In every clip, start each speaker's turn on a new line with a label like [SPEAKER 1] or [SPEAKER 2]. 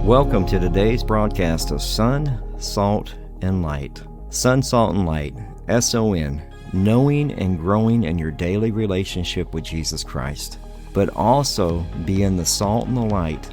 [SPEAKER 1] Welcome to today's broadcast of Sun, Salt, and Light. Sun, Salt, and Light, S-O-N, knowing and growing in your daily relationship with Jesus Christ, but also being the salt and the light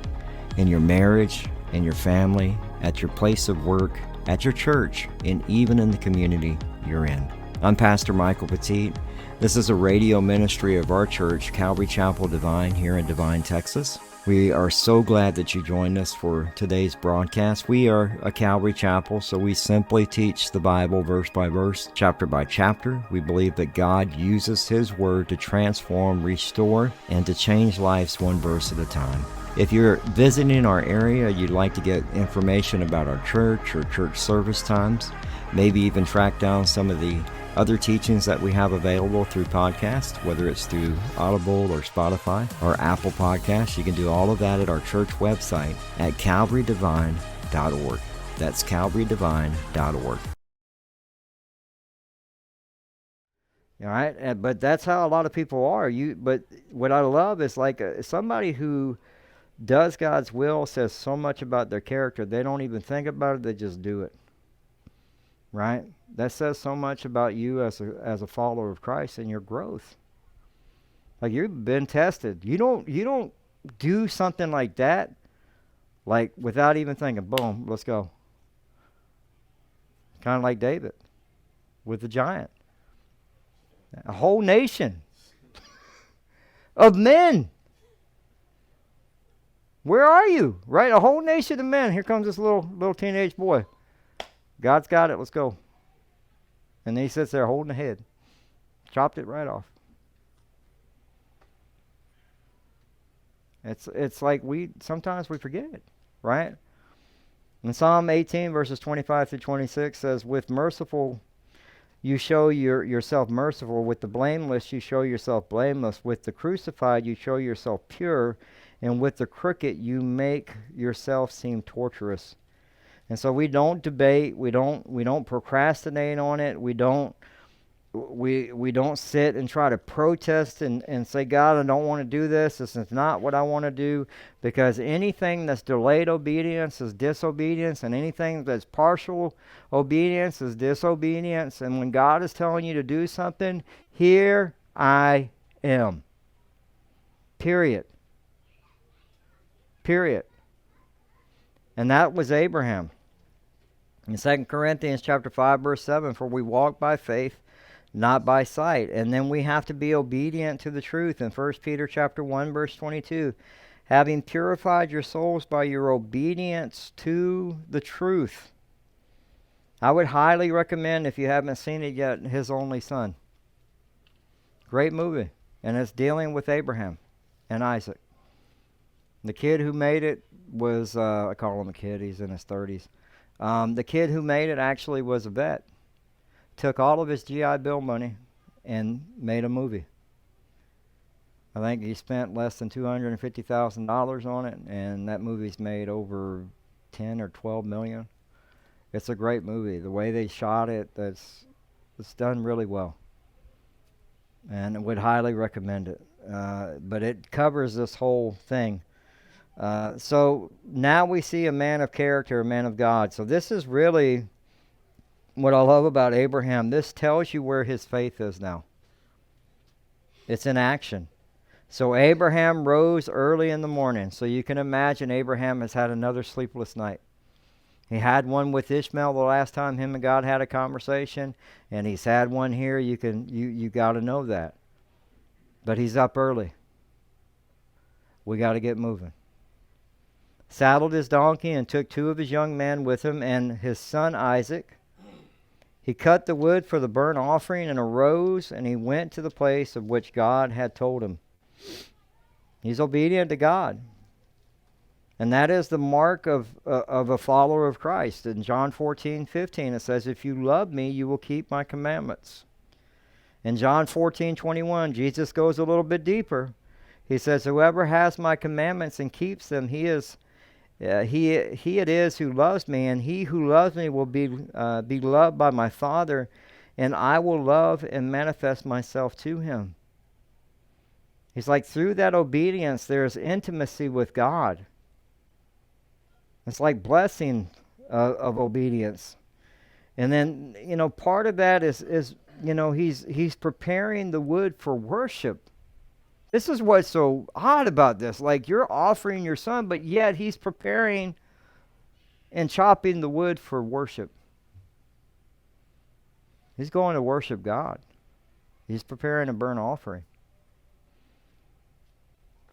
[SPEAKER 1] in your marriage, in your family, at your place of work, at your church, and even in the community you're in. I'm Pastor Michael Petit. This is a radio ministry of our church, Calvary Chapel Divine, here in Divine, Texas. We are so glad that you joined us for today's broadcast. We are a Calvary Chapel, so we simply teach the Bible verse by verse, chapter by chapter. We believe that God uses His Word to transform, restore, and to change lives one verse at a time. If you're visiting our area, you'd like to get information about our church or church service times, maybe even track down some of the other teachings that we have available through podcasts, whether it's through Audible or Spotify or Apple Podcasts, you can do all of that at our church website at calvarydivine.org. That's calvarydivine.org. All right, but that's how a lot of people are. But what I love is like somebody who does God's will, says so much about their character, they don't even think about it, they just do it. Right? That says so much about you as a follower of Christ and your growth. Like, you've been tested. You don't do something like that, like without even thinking, boom, let's go. Kind of like David with the giant. A whole nation of men. Where are you? Right? A whole nation of men. Here comes this little teenage boy. God's got it. Let's go. And then he sits there holding the head. Chopped it right off. It's like sometimes we forget it, right? In Psalm 18, verses 25 through 26 says, with merciful you show yourself merciful, with the blameless you show yourself blameless, with the crucified you show yourself pure, and with the crooked you make yourself seem torturous. And so we don't debate, we don't procrastinate on it, we don't sit and try to protest and say, God, I don't want to do this. This is not what I want to do, because anything that's delayed obedience is disobedience, and anything that's partial obedience is disobedience. And when God is telling you to do something, here I am. Period. And that was Abraham. In 2 Corinthians chapter 5, verse 7, for we walk by faith, not by sight. And then we have to be obedient to the truth. In 1 Peter chapter 1, verse 22, having purified your souls by your obedience to the truth. I would highly recommend, if you haven't seen it yet, His Only Son. Great movie. And it's dealing with Abraham and Isaac. The kid who made it was, I call him a kid, he's in his 30s. The kid who made it actually was a vet. Took all of his GI Bill money and made a movie. I think he spent less than $250,000 on it, and that movie's made over 10 or 12 million. It's a great movie. The way they shot it, it's done really well. And I would highly recommend it. But it covers this whole thing. So now we see a man of character, a man of God. So this is really what I love about Abraham. This tells you where his faith is now. It's in action. So Abraham rose early in the morning. So you can imagine Abraham has had another sleepless night. He had one with Ishmael the last time him and God had a conversation, and he's had one here. You got to know that. But he's up early. We got to get moving. Saddled his donkey and took 2 of his young men with him and his son Isaac. He cut the wood for the burnt offering and arose, and he went to the place of which God had told him. He's obedient to God. And that is the mark of a follower of Christ. In John 14:15 it says, if you love me, you will keep my commandments. In John 14:21, Jesus goes a little bit deeper. He says, whoever has my commandments and keeps them, he it is who loves me, and he who loves me will be loved by my Father, and I will love and manifest myself to him. He's like, through that obedience, there's intimacy with God. It's like blessing of obedience. And then, part of that is he's preparing the wood for worship. This is what's so odd about this. Like, you're offering your son, but yet he's preparing and chopping the wood for worship. He's going to worship God. He's preparing a burnt offering.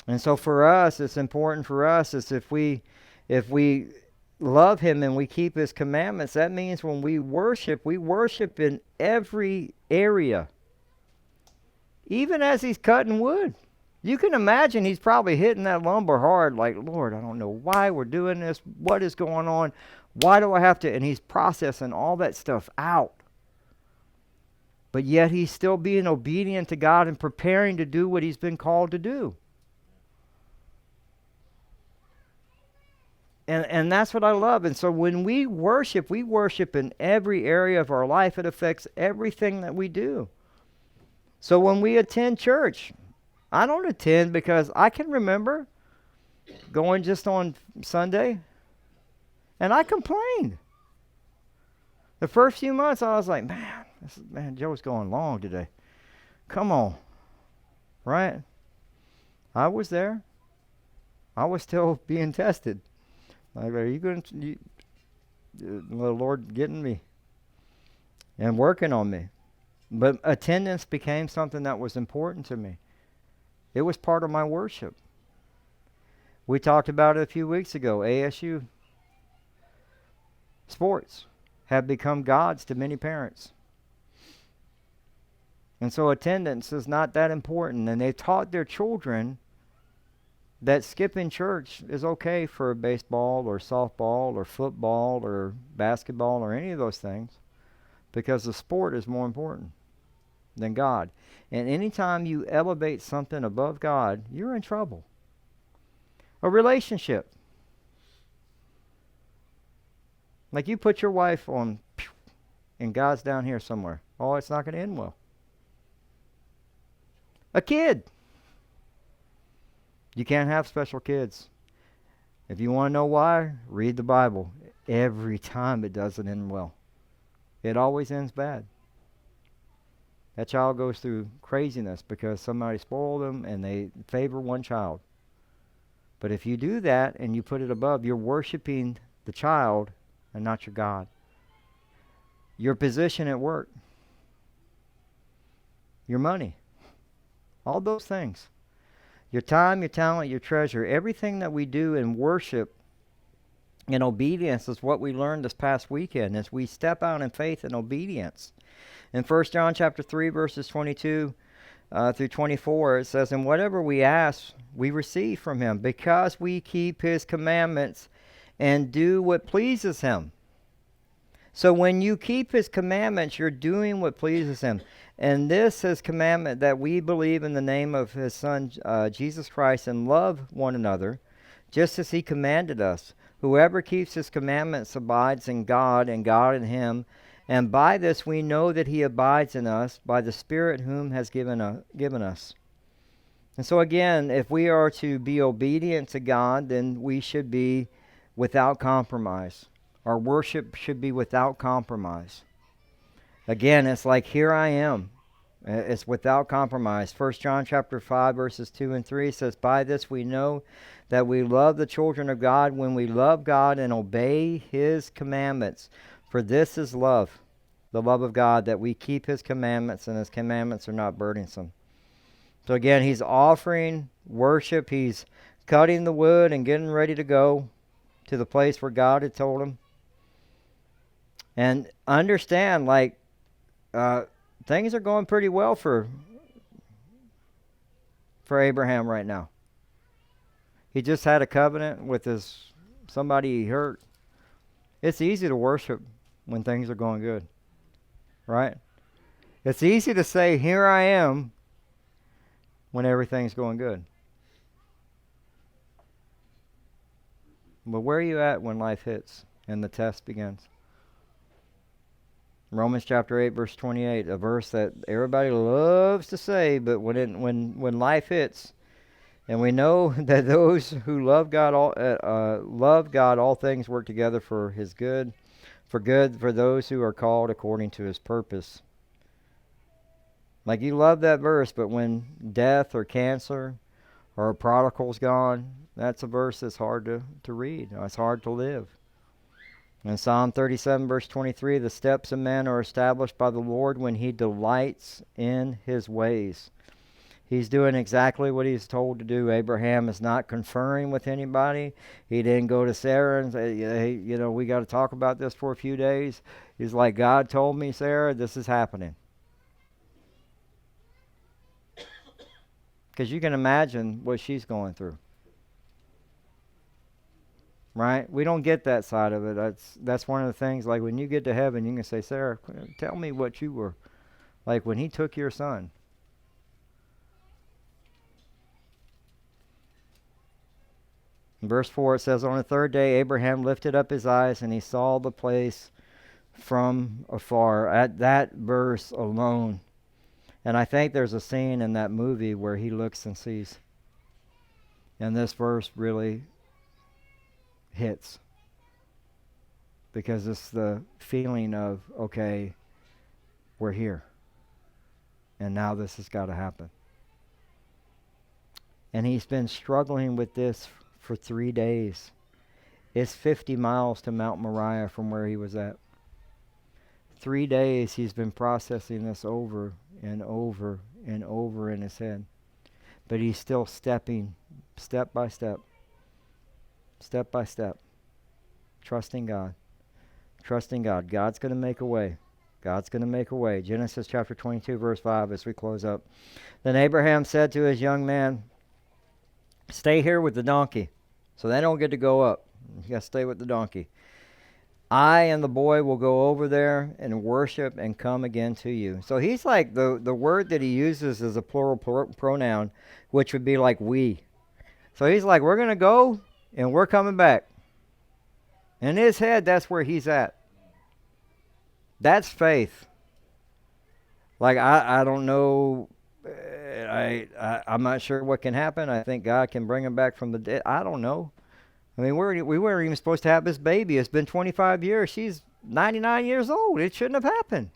[SPEAKER 1] And so for us, it's important for us is if we love him and we keep his commandments, that means when we worship in every area. Even as he's cutting wood. You can imagine he's probably hitting that lumber hard, like, Lord, I don't know why we're doing this. What is going on? Why do I have to? And he's processing all that stuff out. But yet he's still being obedient to God and preparing to do what he's been called to do. And that's what I love. And so when we worship in every area of our life. It affects everything that we do. So when we attend church, I don't attend because I can remember going just on Sunday, and I complained. The first few months, I was like, man, Joe's going long today. Come on, right? I was there. I was still being tested. Like, are you going to, the Lord getting me and working on me? But attendance became something that was important to me. It was part of my worship. We talked about it a few weeks ago. ASU sports have become gods to many parents. And so attendance is not that important. And they taught their children that skipping church is okay for baseball or softball or football or basketball or any of those things, because the sport is more important than God. And anytime you elevate something above God, you're in trouble. A relationship. Like, you put your wife on, and God's down here somewhere. Oh, it's not going to end well. A kid. You can't have special kids. If you want to know why, read the Bible. Every time it doesn't end well. It always ends bad. That child goes through craziness because somebody spoiled them and they favor one child. But if you do that and you put it above, you're worshiping the child and not your God. Your position at work. Your money. All those things. Your time, your talent, your treasure. Everything that we do in worship and obedience is what we learned this past weekend as we step out in faith and obedience. In 1 John chapter 3, verses 22 through 24, it says, "And whatever we ask, we receive from him, because we keep his commandments and do what pleases him." So when you keep his commandments, you're doing what pleases him. And this is commandment, that we believe in the name of his Son, Jesus Christ, and love one another, just as he commanded us. Whoever keeps his commandments abides in God, and God in him. And by this we know that he abides in us, by the Spirit whom has given us. And so again, if we are to be obedient to God, then we should be without compromise. Our worship should be without compromise. Again, it's like, here I am. It's without compromise. 1 John chapter 5, verses 2 and 3 says, "By this we know that we love the children of God, when we love God and obey his commandments. For this is love, the love of God, that we keep his commandments, and his commandments are not burdensome." So again, he's offering worship. He's cutting the wood and getting ready to go to the place where God had told him. And understand, things are going pretty well for Abraham right now. He just had a covenant with somebody he hurt. It's easy to worship when things are going good, right? It's easy to say, "Here I am," when everything's going good. But where are you at when life hits and the test begins? Romans chapter 8, verse 28, a verse that everybody loves to say, but when life hits, And we know that those who love God, all things work together for His good, for those who are called according to His purpose. Like, you love that verse, but when death or cancer or a prodigal's gone, that's a verse that's hard to read. It's hard to live. In Psalm 37, verse 23, the steps of man are established by the Lord when He delights in His ways. He's doing exactly what he's told to do. Abraham is not conferring with anybody. He didn't go to Sarah and say, hey, we got to talk about this for a few days. He's like, God told me, Sarah, this is happening. Because you can imagine what she's going through. Right? We don't get that side of it. That's one of the things, like when you get to heaven, you can say, Sarah, tell me what you were like when He took your son. In verse 4 it says, on the third day Abraham lifted up his eyes and he saw the place from afar. At that verse alone. And I think there's a scene in that movie where he looks and sees. And this verse really hits. Because it's the feeling of, okay, we're here. And now this has got to happen. And he's been struggling with this for 3 days. It's 50 miles to Mount Moriah from where he was at. 3 days he's been processing this over and over and over in his head. But he's still stepping step by step by step, trusting God. Trusting God. God's going to make a way. God's going to make a way. Genesis chapter 22, verse 5, as we close up. Then Abraham said to his young man, stay here with the donkey. So they don't get to go up. You got to stay with the donkey. I and the boy will go over there and worship and come again to you. So he's like, the word that he uses is a plural pronoun, which would be like we. So he's like, we're going to go and we're coming back. In his head, that's where he's at. That's faith. Like, I don't know. I'm not sure what can happen. I think God can bring him back from the dead. I don't know. I mean, we weren't even supposed to have this baby. It's been 25 years. She's 99 years old. It shouldn't have happened.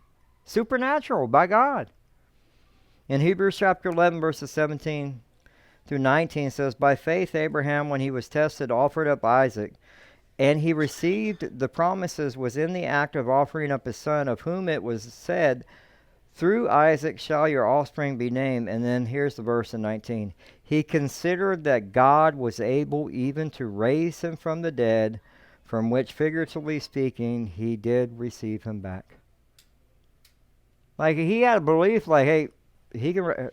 [SPEAKER 1] Supernatural by God. In Hebrews chapter 11, verses 17 through 19 says, by faith Abraham, when he was tested, offered up Isaac, and he received the promises, was in the act of offering up his son, of whom it was said, through Isaac shall your offspring be named. And then here's the verse in 19. He considered that God was able even to raise him from the dead, from which, figuratively speaking, he did receive him back. Like, he had a belief, like, hey,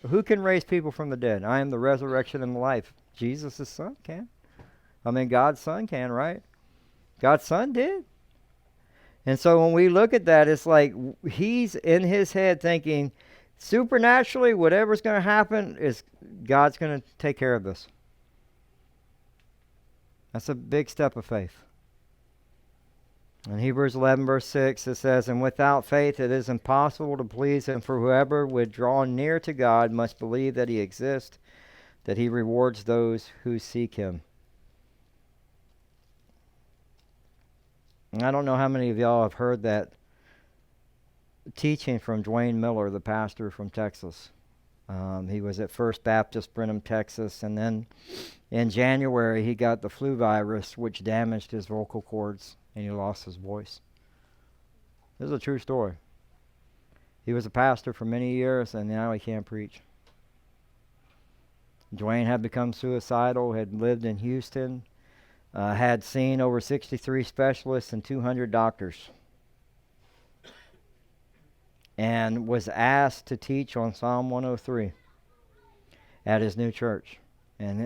[SPEAKER 1] who can raise people from the dead? I am the resurrection and the life. Jesus' son can. I mean, God's son can, right? God's son did. And so when we look at that, it's like he's in his head thinking, supernaturally, whatever's going to happen is God's going to take care of this. That's a big step of faith. In Hebrews 11, verse 6, it says, and without faith it is impossible to please him, for whoever would draw near to God must believe that he exists, that he rewards those who seek him. And I don't know how many of y'all have heard that teaching from Dwayne Miller, the pastor from Texas. He was at First Baptist Brenham, Texas, and then in January he got the flu virus, which damaged his vocal cords, and he lost his voice. This is a true story. He was a pastor for many years, and now he can't preach. Dwayne had become suicidal, had lived in Houston, had seen over 63 specialists and 200 doctors, and was asked to teach on Psalm 103 at his new church. And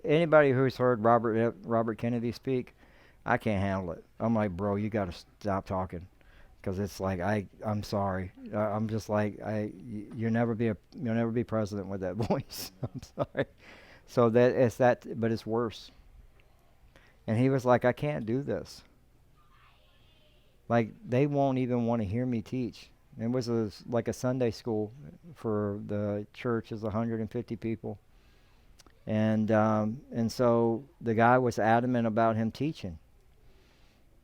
[SPEAKER 1] anybody who's heard Robert Kennedy speak, I can't handle it. I'm like, bro, you got to stop talking, because it's like I'm sorry. I'm just like you'll never be president with that voice. I'm sorry. So but it's worse. And he was like, I can't do this. Like, they won't even want to hear me teach. It was like a Sunday school for the church is 150 people. And so the guy was adamant about him teaching.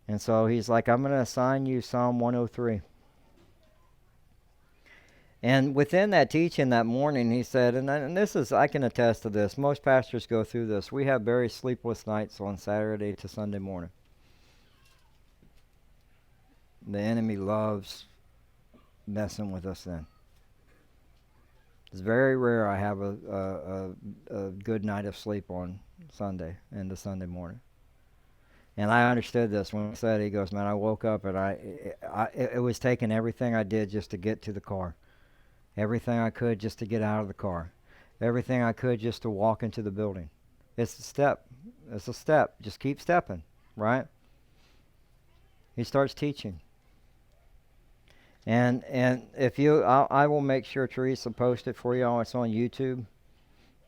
[SPEAKER 1] And so he's like, I'm going to assign you Psalm 103. And within that teaching that morning, he said, and this is, I can attest to this, most pastors go through this. We have very sleepless nights on Saturday to Sunday morning. The enemy loves messing with us then. It's very rare I have a good night of sleep on Sunday into Sunday morning. And I understood this when he said, he goes, man, I woke up and it was taking everything I did just to get to the car. Everything I could just to get out of the car. Everything I could just to walk into the building. It's a step. It's a step. Just keep stepping, right? He starts teaching. And if you, I will make sure Teresa post it for you. It's on YouTube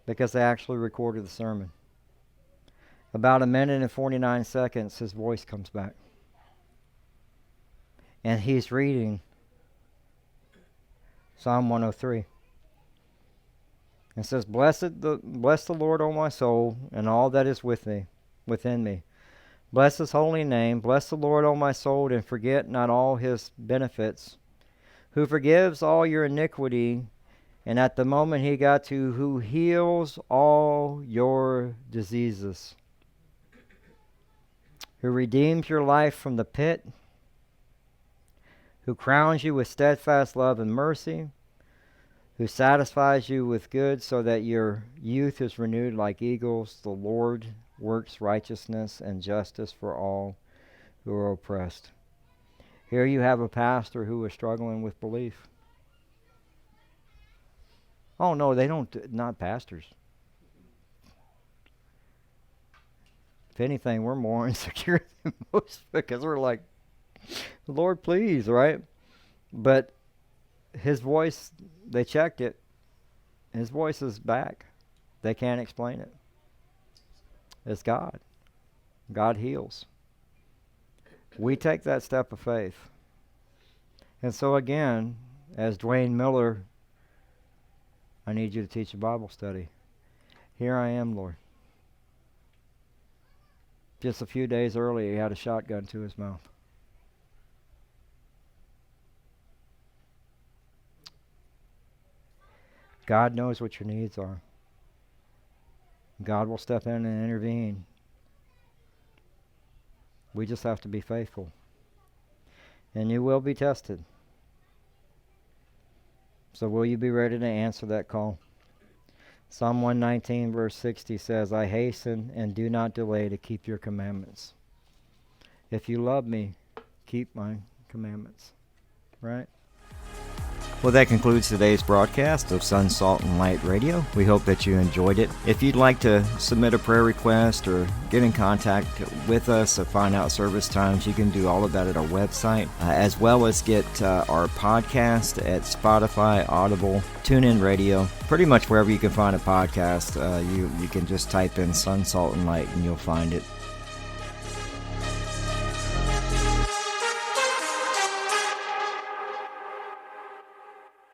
[SPEAKER 1] because they actually recorded the sermon. About 1 minute and 49 seconds, his voice comes back. And he's reading Psalm 103. It says, Bless the Lord, O my soul, and all that is within me. Bless his holy name. Bless the Lord, O my soul, and forget not all his benefits, who forgives all your iniquity. And at the moment he got to, who heals all your diseases, who redeems your life from the pit, who crowns you with steadfast love and mercy, who satisfies you with good so that your youth is renewed like eagles. The Lord works righteousness and justice for all who are oppressed. Here you have a pastor who is struggling with belief. Oh no, they don't, not pastors. If anything, we're more insecure than most because we're like, Lord, please, right? But his voice, they checked it. His voice is back. They can't explain it. It's God. God heals. We take that step of faith. And so again, as Dwayne Miller, I need you to teach a Bible study. Here I am, Lord. Just a few days earlier, he had a shotgun to his mouth. God knows what your needs are. God will step in and intervene. We just have to be faithful. And you will be tested. So will you be ready to answer that call? Psalm 119 verse 60 says, I hasten and do not delay to keep your commandments. If you love me, keep my commandments. Right? Well, that concludes today's broadcast of Sun, Salt, and Light Radio. We hope that you enjoyed it. If you'd like to submit a prayer request or get in contact with us or find out service times, you can do all of that at our website, as well as get our podcast at Spotify, Audible, TuneIn Radio. Pretty much wherever you can find a podcast, you can just type in Sun, Salt, and Light and you'll find it.